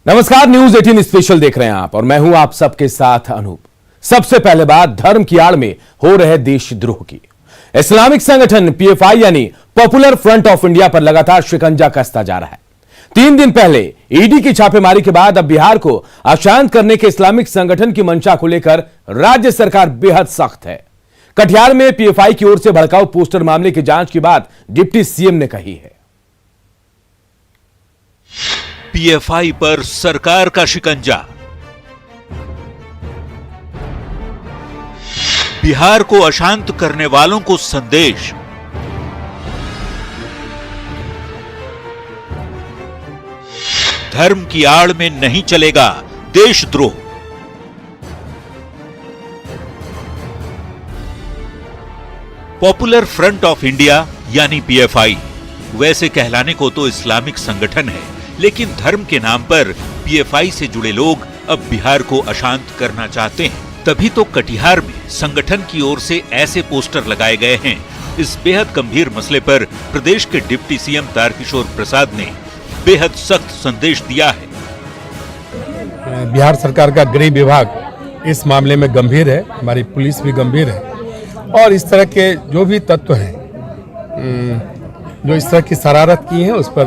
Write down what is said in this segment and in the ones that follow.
नमस्कार, news 18 special देख रहे हैं आप और मैं हूं आप सबके साथ अनूप। सबसे पहले बात धर्म की आड़ में हो रहे देशद्रोह की। इस्लामिक संगठन पीएफआई यानी पॉपुलर फ्रंट ऑफ इंडिया पर लगातार शिकंजा कसता जा रहा है। 3 दिन पहले ईडी की छापेमारी के बाद अब बिहार को अशांत करने के इस्लामिक संगठन की मंशा को लेकर राज्य सरकार बेहद सख्त है। कटिहार में पीएफआई की ओर से भड़काऊ पोस्टर मामले की जांच की बात डिप्टी सीएम ने कही है। पीएफआई पर सरकार का शिकंजा। बिहार को अशांत करने वालों को संदेश। धर्म की आड़ में नहीं चलेगा देशद्रोह। पॉपुलर फ्रंट ऑफ इंडिया यानी पीएफआई वैसे कहलाने को तो इस्लामिक संगठन है, लेकिन धर्म के नाम पर पीएफआई से जुड़े लोग अब बिहार को अशांत करना चाहते हैं। तभी तो कटिहार में संगठन की ओर से ऐसे पोस्टर लगाए गए हैं। इस बेहद गंभीर मसले पर प्रदेश के डिप्टी सीएम तारकिशोर प्रसाद ने बेहद सख्त संदेश दिया है। बिहार सरकार का गृह विभाग इस मामले में गंभीर है, हमारी पुलिस भी गंभीर है और इस तरह के जो भी तत्व हैं जो इस तरह की शरारत की है उस पर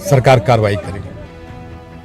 सरकार कार्रवाई करेगी।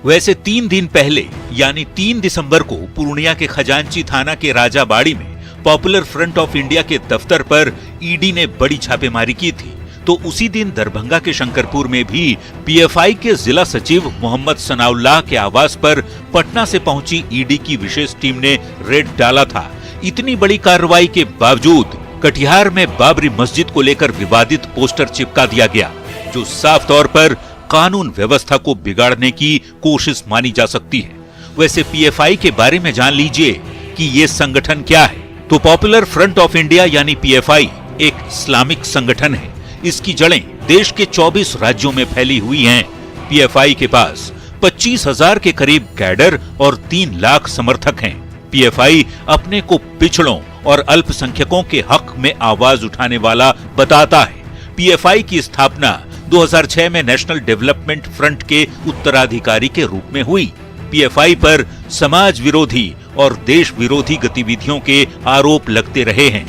वैसे 3 दिन पहले यानी 3 दिसंबर को पूर्णिया के खजांची थाना के राजाबाड़ी में पॉपुलर फ्रंट ऑफ इंडिया के दफ्तर पर ईडी ने बड़ी छापेमारी की थी। तो उसी दिन दरभंगा के शंकरपुर में भी पीएफआई के जिला सचिव मोहम्मद सनाउल्लाह के आवास पर पटना से पहुंची ईडी की विशेष टीम ने रेड डाला था। इतनी बड़ी कार्रवाई के बावजूद कटिहार में बाबरी मस्जिद को लेकर विवादित पोस्टर चिपका दिया गया, जो साफ तौर पर कानून व्यवस्था को बिगाड़ने की कोशिश मानी जा सकती है। वैसे पीएफआई के बारे में जान लीजिए कि ये संगठन क्या है। तो पॉपुलर फ्रंट ऑफ इंडिया यानी पीएफआई एक इस्लामिक संगठन है। इसकी जड़ें देश के 24 राज्यों में फैली हुई हैं। पीएफआई के पास 25,000 के करीब कैडर और 3 लाख समर्थक हैं। पीएफआई अपने को पिछड़ों और अल्पसंख्यकों के हक में आवाज उठाने वाला बताता है। पीएफआई की स्थापना 2006 में नेशनल डेवलपमेंट फ्रंट के उत्तराधिकारी के रूप में हुई। पीएफआई पर समाज विरोधी और देश विरोधी गतिविधियों के आरोप लगते रहे हैं।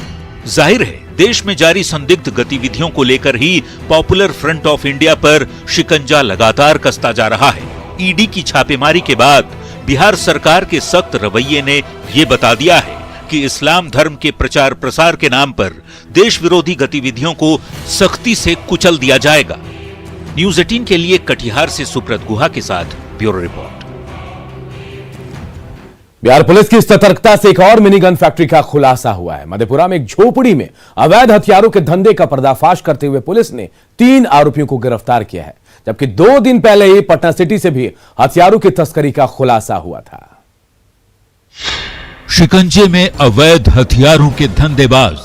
जाहिर है देश में जारी संदिग्ध गतिविधियों को लेकर ही पॉपुलर फ्रंट ऑफ इंडिया पर शिकंजा लगातार कसता जा रहा है। ईडी की छापेमारी के बाद बिहार सरकार के सख्त रवैये ने ये बता दिया है कि इस्लाम धर्म के प्रचार प्रसार के नाम पर देश विरोधी गतिविधियों को सख्ती से कुचल दिया जाएगा। न्यूज 18 के लिए कटिहार से सुब्रत गुहा के साथ ब्यूरो रिपोर्ट। बिहार पुलिस की सतर्कता से एक और मिनी गन फैक्ट्री का खुलासा हुआ है। मधेपुरा में एक झोपड़ी में अवैध हथियारों के धंधे का पर्दाफाश करते हुए पुलिस ने 3 आरोपियों को गिरफ्तार किया है, जबकि 2 दिन पहले ही पटना सिटी से भी हथियारों की तस्करी का खुलासा हुआ था। शिकंजे में अवैध हथियारों के धंधेबाज।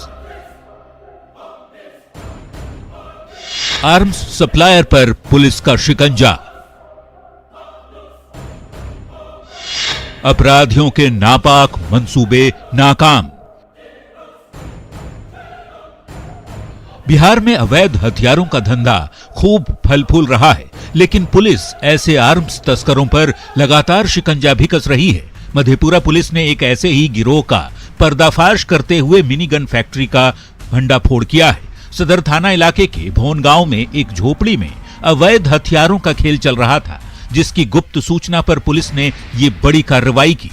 आर्म्स सप्लायर पर पुलिस का शिकंजा। अपराधियों के नापाक मंसूबे नाकाम। बिहार में अवैध हथियारों का धंधा खूब फल फूल रहा है, लेकिन पुलिस ऐसे आर्म्स तस्करों पर लगातार शिकंजा भी कस रही है। मधेपुरा पुलिस ने एक ऐसे ही गिरोह का पर्दाफाश करते हुए मिनी गन फैक्ट्री का भंडाफोड़ किया है। सदर थाना इलाके के भोन गांव में एक झोपड़ी में अवैध हथियारों का खेल चल रहा था, जिसकी गुप्त सूचना पर पुलिस ने ये बड़ी कार्रवाई की।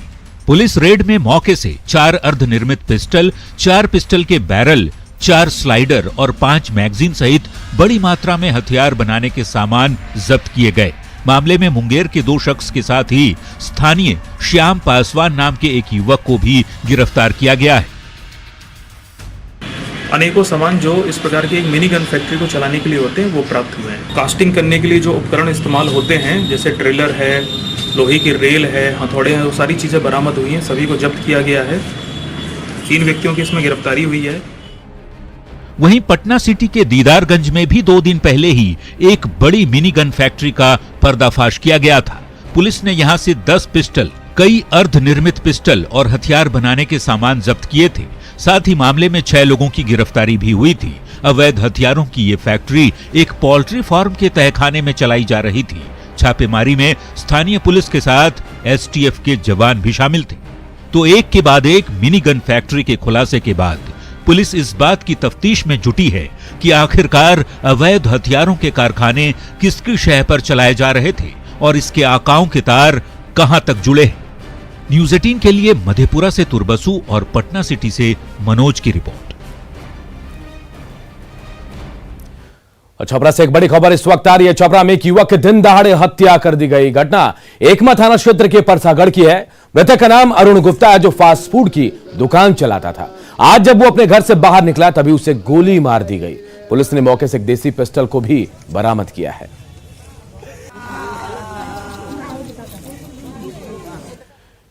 पुलिस रेड में मौके से 4 अर्धनिर्मित पिस्टल, 4 पिस्टल के बैरल, 4 स्लाइडर और 5 मैगजीन सहित बड़ी मात्रा में हथियार बनाने के सामान जब्त किए गए। मामले में मुंगेर के 2 शख्स के साथ ही स्थानीय श्याम पासवान नाम के एक युवक को भी गिरफ्तार किया गया है। अनेकों सामान जो इस प्रकार की एक मिनी गन फैक्ट्री को चलाने के लिए होते हैं वो प्राप्त हुए हैं। कास्टिंग करने के लिए जो उपकरण इस्तेमाल होते हैं, जैसे ट्रेलर है, लोहे की रेल है, हथौड़े हैं, वो सारी चीज़ें बरामद हुई हैं। सभी को जब्त किया गया है। 3 व्यक्तियों की इसमें गिरफ्तारी हुई है। वहीं पटना सिटी के दीदारगंज में भी 2 दिन पहले ही एक बड़ी मिनी गन फैक्ट्री का पर्दाफाश किया गया था। पुलिस ने यहां से 10 पिस्टल, कई अर्धनिर्मित पिस्टल और हथियार बनाने के सामान जब्त किए थे। साथ ही मामले में 6 लोगों की गिरफ्तारी भी हुई थी। अवैध हथियारों की ये फैक्ट्री एक पोल्ट्री फार्म के तहखाने में चलाई जा रही थी। छापेमारी में स्थानीय पुलिस के साथ एसटीएफ के जवान भी शामिल थे। तो एक के बाद एक मिनी गन फैक्ट्री के खुलासे के बाद पुलिस इस बात की तफ्तीश में जुटी है कि आखिरकार अवैध हथियारों के कारखाने किसकी शह पर चलाए जा रहे थे और इसके आकाओं के तार कहां तक जुड़े हैं। न्यूज 18 के लिए मधेपुरा से तुरबसु और पटना सिटी से मनोज की रिपोर्ट। छपरा से एक बड़ी खबर इस वक्त आ रही है। छपरा में एक युवक की दिन दहाड़े हत्या कर दी गई। घटना एकमा थाना क्षेत्र के परसागढ़ की है। मृतक का नाम अरुण गुप्ता है, जो फास्ट फूड की दुकान चलाता था। आज जब वो अपने घर से बाहर निकला तभी उसे गोली मार दी गई। पुलिस ने मौके से एक देसी पिस्टल को भी बरामद किया है।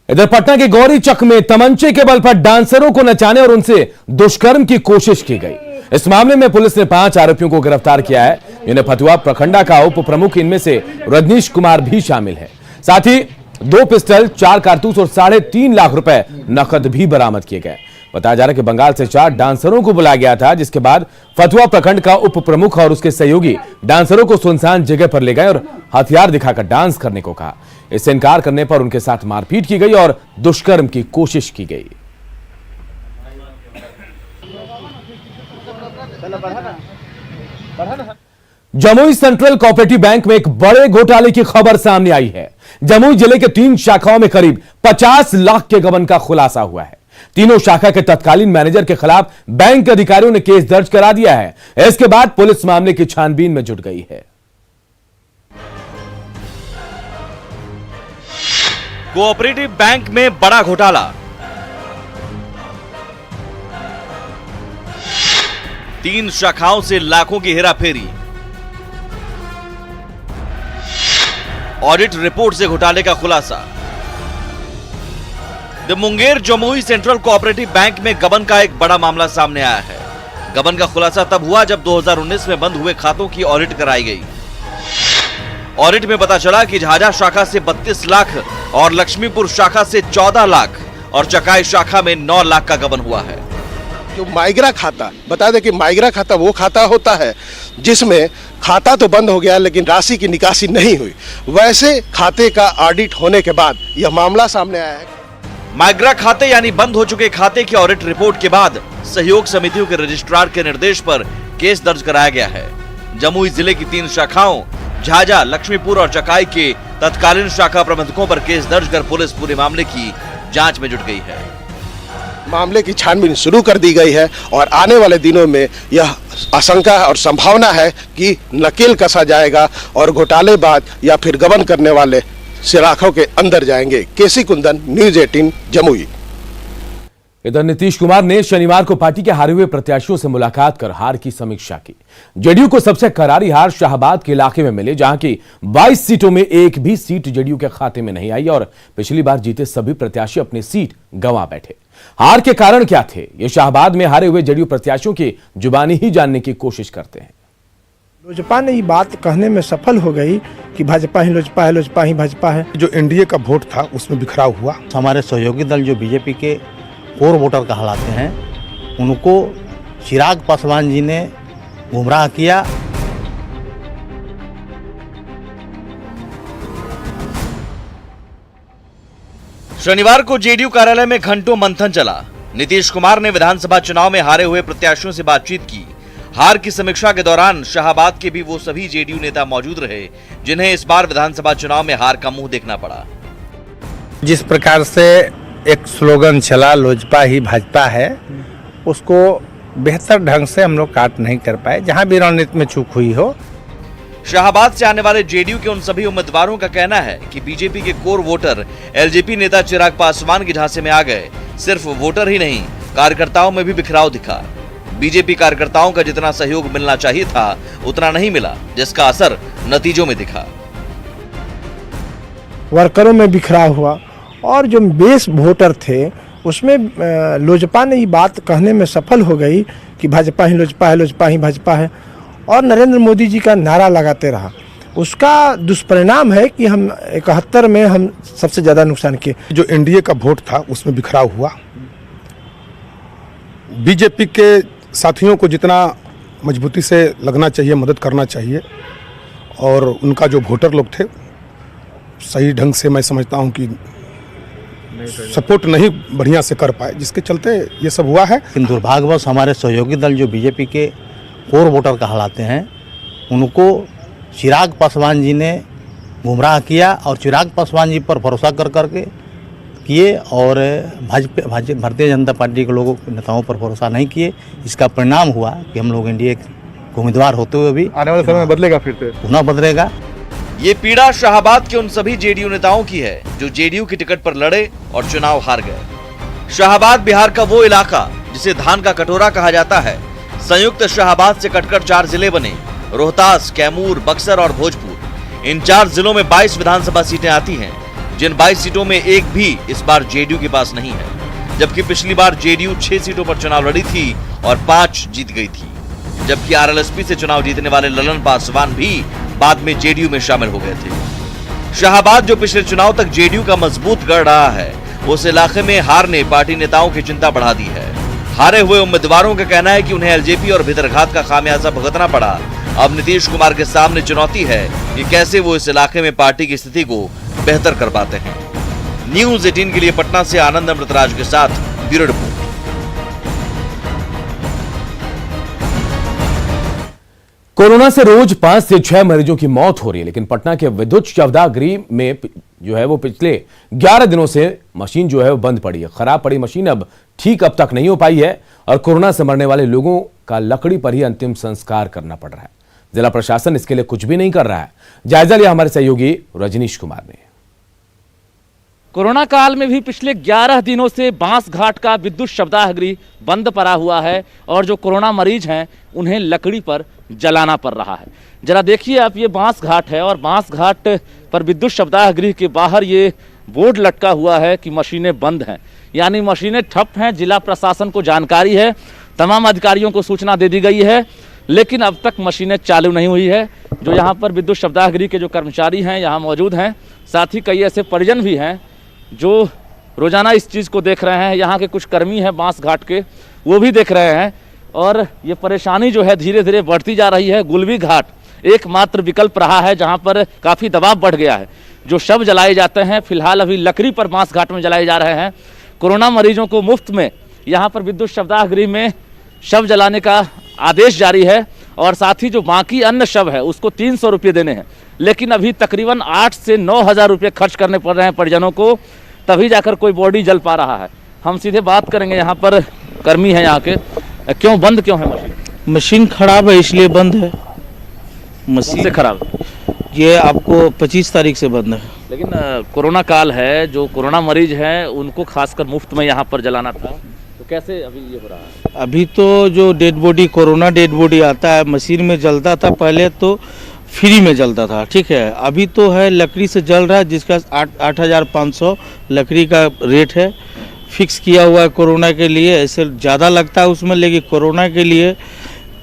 इधर पटना के गौरी चक में तमंचे के बल पर डांसरों को नचाने और उनसे दुष्कर्म की कोशिश की गई। इस मामले में पुलिस ने 5 आरोपियों को गिरफ्तार किया है। इन्हें फतुहा प्रखंडा का उप प्रमुख, इनमें से रजनीश कुमार भी शामिल है। साथ ही 2 पिस्टल, 4 कारतूस और 3.5 लाख रुपए नकद भी बरामद किए गए। बताया जा रहा है कि बंगाल से 4 डांसरों को बुलाया गया था, जिसके बाद फतुहा प्रखंड का उप प्रमुख और उसके सहयोगी डांसरों को सुनसान जगह पर ले गए और हथियार दिखाकर डांस करने को कहा। इससे इनकार करने पर उनके साथ मारपीट की गई और दुष्कर्म की कोशिश की गई। जमुई सेंट्रल कोऑपरेटिव बैंक में एक बड़े घोटाले की खबर सामने आई है। जमुई जिले के 3 शाखाओं में करीब 50 लाख के गबन का खुलासा हुआ है। तीनों शाखा के तत्कालीन मैनेजर के खिलाफ बैंक के अधिकारियों ने केस दर्ज करा दिया है। इसके बाद पुलिस मामले की छानबीन में जुट गई है। कोऑपरेटिव बैंक में बड़ा घोटाला, 3 शाखाओं से लाखों की हेराफेरी, ऑडिट रिपोर्ट से घोटाले का खुलासा। The Munger Jamui central cooperative bank में गबन का एक बड़ा मामला सामने आया है। गबन का खुलासा तब हुआ जब 2019 में बंद हुए खातों की ऑडिट कराई गई। ऑडिट में पता चला कि झाझा शाखा से 32 लाख और लक्ष्मीपुर शाखा से 14 लाख और चकाई शाखा में 9 लाख का गबन हुआ है। जो माइग्रा खाता, बता दें कि माइग्रा खाता वो खाता होता है जिसमें खाता तो बंद हो गया लेकिन राशि की निकासी नहीं हुई। वैसे खाते का ऑडिट होने के बाद यह मामला सामने आया है। माइग्रा खाते यानी बंद हो चुके खाते की ऑडिट रिपोर्ट के बाद सहयोग समितियों के रजिस्ट्रार के निर्देश पर केस दर्ज कराया गया है। जमुई जिले की 3 शाखाओं झाझा, लक्ष्मीपुर और चकाई के तत्कालीन शाखा प्रबंधकों पर केस दर्ज कर पुलिस पूरे मामले की जांच में जुट गई है। मामले की छानबीन शुरू कर दी गई है और आने वाले दिनों में यह आशंका और संभावना है कि नकेल कसा जाएगा और घोटालेबाज या फिर गबन करने वाले सलाखों के अंदर जाएंगे। केसी कुंदन, न्यूज 18 जमुई। इधर नीतीश कुमार ने शनिवार को पार्टी के हारे हुए प्रत्याशियों से मुलाकात कर हार की समीक्षा की। जेडीयू को सबसे करारी हार शाहबाद के इलाके में मिली, जहां की 22 सीटों में एक भी सीट जेडीयू के खाते में नहीं आई और पिछली बार जीते सभी प्रत्याशी अपनी सीट गंवा बैठे। हार के कारण क्या थे, ये शाहबाद में हारे हुए जेडीयू प्रत्याशियों की जुबानी ही जानने की कोशिश करते हैं। लोजपा ने ये बात कहने में सफल हो गई कि भाजपा ही लोजपा है, लोजपा ही भाजपा है। जो एनडीए का वोट था उसमें बिखराव हुआ। हमारे सहयोगी दल जो बीजेपी के कोर वोटर कहलाते हैं, उनको चिराग पासवान जी ने गुमराह किया। शनिवार को जेडीयू कार्यालय में घंटों मंथन चला। नीतीश कुमार ने विधानसभा चुनाव में हारे हुए प्रत्याशियों से बातचीत की। हार की समीक्षा के दौरान शाहबाद के भी वो सभी जेडीयू नेता मौजूद रहे जिन्हें इस बार विधानसभा चुनाव में हार का मुंह देखना पड़ा। जिस प्रकार से एक स्लोगन चला लोजपा ही भाजपा है, उसको बेहतर ढंग से हम लोग काट नहीं कर पाए, जहां भी रणनीति में चूक हुई हो। शाहबाद से आने वाले जेडीयू के उन सभी उम्मीदवारों का कहना है कि बीजेपी के कोर वोटर एलजेपी नेता चिराग पासवान के झांसे में आ गए। सिर्फ वोटर ही नहीं, कार्यकर्ताओं में भी बिखराव दिखा। बीजेपी कार्यकर्ताओं का जितना सहयोग मिलना चाहिए था उतना नहीं मिला, जिसका असर नतीजों में दिखा। वर्करों में बिखराव हुआ और जो बेस वोटर थे उसमें लोजपा ने ये बात कहने में सफल हो गई कि भाजपा ही लोजपा है, लोजपा ही भाजपा है, और नरेंद्र मोदी जी का नारा लगाते रहा। उसका दुष्परिणाम है कि हम 71 में हम सबसे ज्यादा नुकसान किए। जो एनडीए का वोट था उसमें बिखराव हुआ। बीजेपी के साथियों को जितना मजबूती से लगना चाहिए, मदद करना चाहिए, और उनका जो वोटर लोग थे सही ढंग से मैं समझता हूं कि सपोर्ट नहीं बढ़िया से कर पाए, जिसके चलते ये सब हुआ है। लेकिन दुर्भाग्यवश हमारे सहयोगी दल जो बीजेपी के कोर वोटर कहलाते हैं, उनको चिराग पासवान जी ने गुमराह किया और चिराग पासवान जी पर भरोसा कर करके किए और भारतीय जनता पार्टी के लोगों नेताओं पर भरोसा नहीं किए। इसका परिणाम हुआ कि हम लोग एनडीए के उम्मीदवार होते हुए भी आने वाले समय में बदलेगा, फिर से पुनः बदलेगा। ये पीड़ा शाहाबाद के उन सभी जेडीयू नेताओं की है जो जेडीयू की टिकट पर लड़े और चुनाव हार गए। शाहाबाद बिहार का वो इलाका जिसे धान का कटोरा कहा जाता है। संयुक्त शाहाबाद से कटकर 4 जिले बने, रोहतास, कैमूर, बक्सर और भोजपुर। इन 4 जिलों में 22 विधानसभा सीटें आती हैं, जिन 22 सीटों में एक भी इस बार जेडीयू के पास नहीं है, जबकि पिछली बार जेडीयू 6 सीटों पर चुनाव लड़ी थी और 5 जीत गई थी। जबकि आरएलएसपी से चुनाव जीतने वाले ललन पासवान भी बाद में जेडीयू में शामिल हो गए थे। शाहाबाद जो पिछले चुनाव तक जेडीयू का मजबूत गढ़ रहा है, उस इलाके में हार ने पार्टी नेताओं की चिंता बढ़ा दी है। हारे हुए उम्मीदवारों का कहना है कि उन्हें एलजेपी और भीतरघात का खामियाजा भुगतना पड़ा। अब नीतीश कुमार के सामने चुनौती है कि कैसे वो इस इलाके में पार्टी की स्थिति को बेहतर कर पाते हैं। न्यूज़ 18 के लिए पटना से आनंद अमृतराज के साथ ब्यूरो रिपोर्ट। कोरोना से रोज 5 से 6 मरीजों की मौत हो रही है, लेकिन पटना के विद्युत शवदाह गृह में जो है वो पिछले 11 दिनों से मशीन जो है वो बंद पड़ी है। खराब पड़ी मशीन अब तक नहीं हो पाई है और कोरोना से मरने वाले लोगों का लकड़ी पर ही अंतिम संस्कार करना पड़ रहा है। जिला प्रशासन इसके लिए कुछ भी नहीं कर रहा है। जायजा लिया हमारे सहयोगी रजनीश कुमार ने। कोरोना काल में भी पिछले 11 दिनों से बांस घाट का विद्युत शवदाह गृह बंद पड़ा हुआ है और जो कोरोना मरीज हैं उन्हें लकड़ी पर जलाना पड़ रहा है। जरा देखिए आप, ये बांस घाट है और बांस घाट पर विद्युत शवदाह गृह के बाहर ये बोर्ड लटका हुआ है कि मशीनें बंद हैं, यानी मशीनें ठप हैं। जिला प्रशासन को जानकारी है, तमाम अधिकारियों को सूचना दे दी गई है, लेकिन अब तक मशीनें चालू नहीं हुई है। जो यहाँ पर विद्युत शवदाह गृह के जो कर्मचारी हैं यहाँ मौजूद हैं, साथ ही कई ऐसे परिजन भी हैं जो रोजाना इस चीज़ को देख रहे हैं। यहाँ के कुछ कर्मी हैं बांस घाट के, वो भी देख रहे हैं और ये परेशानी जो है धीरे धीरे बढ़ती जा रही है। गुलवी घाट एकमात्र विकल्प रहा है जहाँ पर काफ़ी दबाव बढ़ गया है। जो शव जलाए जाते हैं फिलहाल अभी लकड़ी पर बांस घाट में जलाए जा रहे हैं। कोरोना मरीजों को मुफ्त में यहाँ पर विद्युत शवदाह गृह में शव जलाने का आदेश जारी है और साथ ही जो बाकी अन्य शव है उसको 300 रुपये देने हैं, लेकिन अभी तकरीबन 8 से 9 हज़ार रुपये खर्च करने पड़ रहे हैं परिजनों को, तभी जाकर कोई बॉडी जल पा रहा है। हम सीधे बात करेंगे, यहाँ पर कर्मी हैं यहाँ के। क्यों बंद क्यों है मशीन? मशीन खराब है इसलिए बंद है। मशीन से खराब ये आपको 25 तारीख से बंद है। लेकिन कोरोना काल है, जो कोरोना मरीज हैं उनको खासकर मुफ्त में यहाँ पर जलाना था, तो कैसे अभी ये हो रहा है? अभी तो जो dead body, corona dead body आता है मशीन में जलता था, पहले तो फ्री में जलता था, ठीक है। अभी तो है लकड़ी से जल रहा है, जिसका 8,500 लकड़ी का रेट है, फिक्स किया हुआ है कोरोना के लिए। ऐसे ज़्यादा लगता है उसमें, लेकिन कोरोना के लिए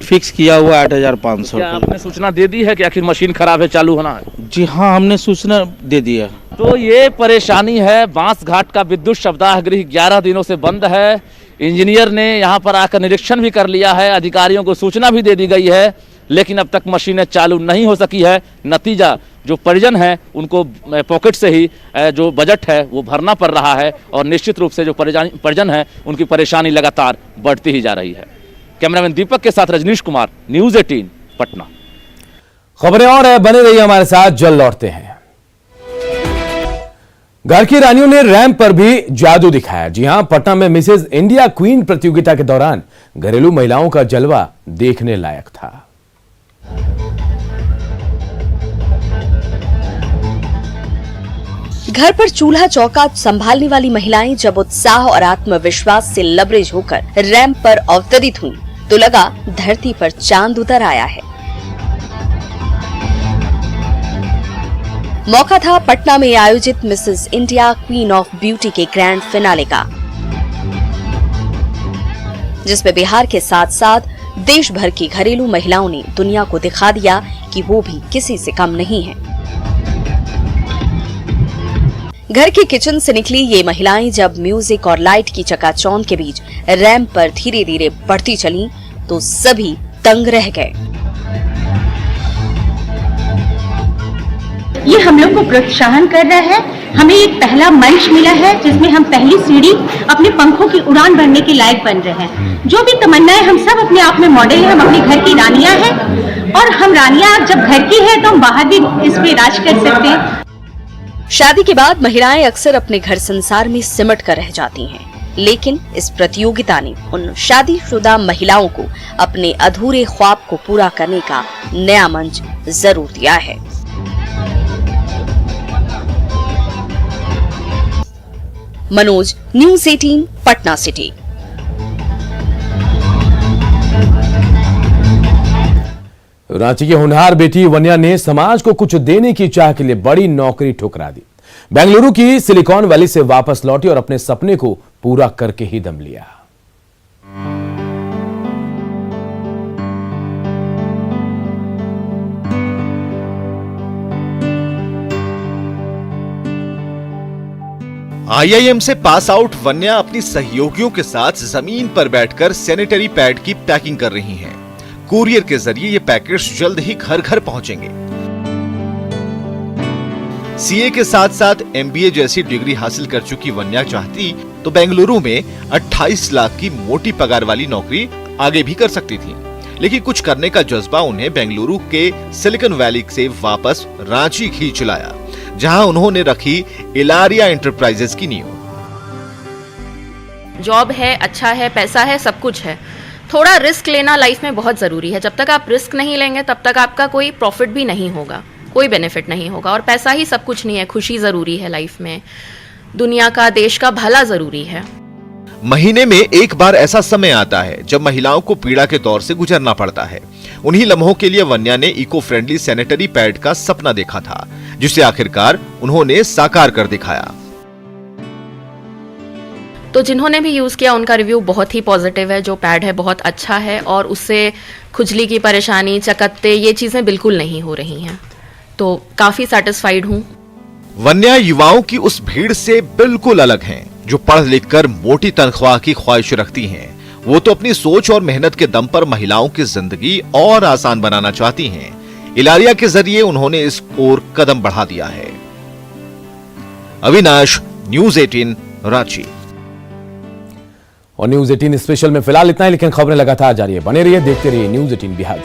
फिक्स किया हुआ है 8,500। क्या आपने सूचना दे दी है कि आखिर मशीन खराब है, चालू होना है? जी हाँ, हमने सूचना दे दिया। तो ये परेशानी है। बांस घाट का विद्युत शवदाह गृह 11 दिनों से बंद है। इंजीनियर ने यहाँ पर आकर निरीक्षण भी कर लिया है, अधिकारियों को सूचना भी दे दी गई है, लेकिन अब तक मशीनें चालू नहीं हो सकी है। नतीजा जो परिजन हैं उनको पॉकेट से ही जो बजट है वो भरना पड़ रहा है और निश्चित रूप से जो परिजन हैं उनकी परेशानी लगातार बढ़ती ही जा रही है। कैमरामैन दीपक के साथ रजनीश कुमार, न्यूज़ 18 पटना। खबरें और है, बने रहिए हमारे साथ, जल्द लौटते हैं। घर की रानियों ने रैंप पर भी जादू दिखाया। जी हां, पटना में मिसेज इंडिया क्वीन प्रतियोगिता के दौरान घरेलू महिलाओं का जलवा देखने लायक था। घर पर चूल्हा चौका संभालने वाली महिलाएं जब उत्साह और आत्मविश्वास से लबरेज होकर रैंप पर अवतरित हुईं, तो लगा धरती पर चांद उतर आया है। मौका था पटना में आयोजित Mrs India queen of beauty के ग्रैंड फिनाले का, जिसमें बिहार के साथ साथ देश भर की घरेलू महिलाओं ने दुनिया को दिखा दिया कि वो भी किसी से कम नहीं है। घर के किचन से निकली ये महिलाएं जब म्यूजिक और लाइट की चकाचौंध के बीच रैंप पर धीरे धीरे बढ़ती चलीं, तो सभी दंग रह गए। ये हम लोग को प्रोत्साहन कर रहा है। हमें एक पहला मंच मिला है जिसमें हम पहली सीढ़ी अपने पंखों की उड़ान भरने के लायक बन रहे हैं। जो भी तमन्नाएं, हम सब अपने आप में मॉडल हैं, हम अपने घर की रानियां हैं और हम रानियां जब घर की है तो हम बाहर भी इस पे राज कर सकते हैं। शादी के बाद महिलाएं अक्सर अपने घर संसार में सिमट कर रह जाती हैं, लेकिन इस प्रतियोगिता ने उन शादीशुदा महिलाओं को अपने अधूरे ख्वाब को पूरा करने का नया मंच जरूर दिया है। Manoj, news 18, Patna city. रांची की होनहार बेटी वन्या ने समाज को कुछ देने की चाह के लिए बड़ी नौकरी ठुकरा दी। बेंगलुरु की सिलिकॉन वैली से वापस लौटी और अपने सपने को पूरा करके ही दम लिया। आईआईएम से पास आउट वन्या अपनी सहयोगियों के साथ जमीन पर बैठकर सैनिटरी पैड की पैकिंग कर रही हैं। कुरियर के जरिए ये पैकेट्स जल्द ही घर घर पहुंचेंगे। सीए के साथ साथ एमबीए जैसी डिग्री हासिल कर चुकी वन्या चाहती तो बेंगलुरु में 28 लाख की मोटी पगार वाली नौकरी आगे भी कर सकती थी, लेकिन कुछ करने का जज्बा उन्हें बेंगलुरु के सिलिकॉन वैली से वापस रांची खींच लाया, जहां उन्होंने रखी इलारिया एंटरप्राइजेस की नींव। जॉब है, अच्छा है, पैसा है, सब कुछ है। थोड़ा रिस्क लेना लाइफ में बहुत ज़रूरी है। जब तक आप रिस्क नहीं लेंगे तब तक आपका कोई प्रॉफिट भी नहीं होगा, कोई बेनिफिट नहीं होगा। और पैसा ही सब कुछ नहीं है, खुशी ज़रूरी है लाइफ में, दुनिया का, देश का भला ज़रूरी है। महीने में एक बार ऐसा समय आता है जब महिलाओं को पीड़ा के दौर से गुजरना पड़ता है। उन्हीं लम्हों के लिए वन्या ने इको फ्रेंडली सैनिटरी पैड का सपना देखा था, जिसे आखिरकार उन्होंने साकार कर दिखाया। तो जिन्होंने भी यूज़ किया उनका रिव्यू बहुत ही पॉजिटिव है। जो पैड है बहुत अच्छा है और उससे खुजली की परेशानी, चकत्ते, ये चीज़ें बिल्कुल नहीं हो रही हैं। तो काफ़ी सेटिस्फाइड हूँ। वन्या युवाओं की उस भीड़ से बिल्कुल अलग हैं, जो पढ़ लिख कर मोटी तनख्वाह की ख्वाहिश रखती हैं। वो तो अपनी सोच और मेहनत के दम पर महिलाओं की जिंदगी और आसान बनाना चाहती हैं। इलारिया के जरिए उन्होंने इस ओर कदम बढ़ा दिया है। अविनाश, न्यूज़ 18, रांची। और न्यूज़ 18 स्पेशल में फिलहाल इतना ही, लेकिन खबरें लगातार जारी है। बने रहिए, देखते रहिए न्यूज़ 18 बिहार।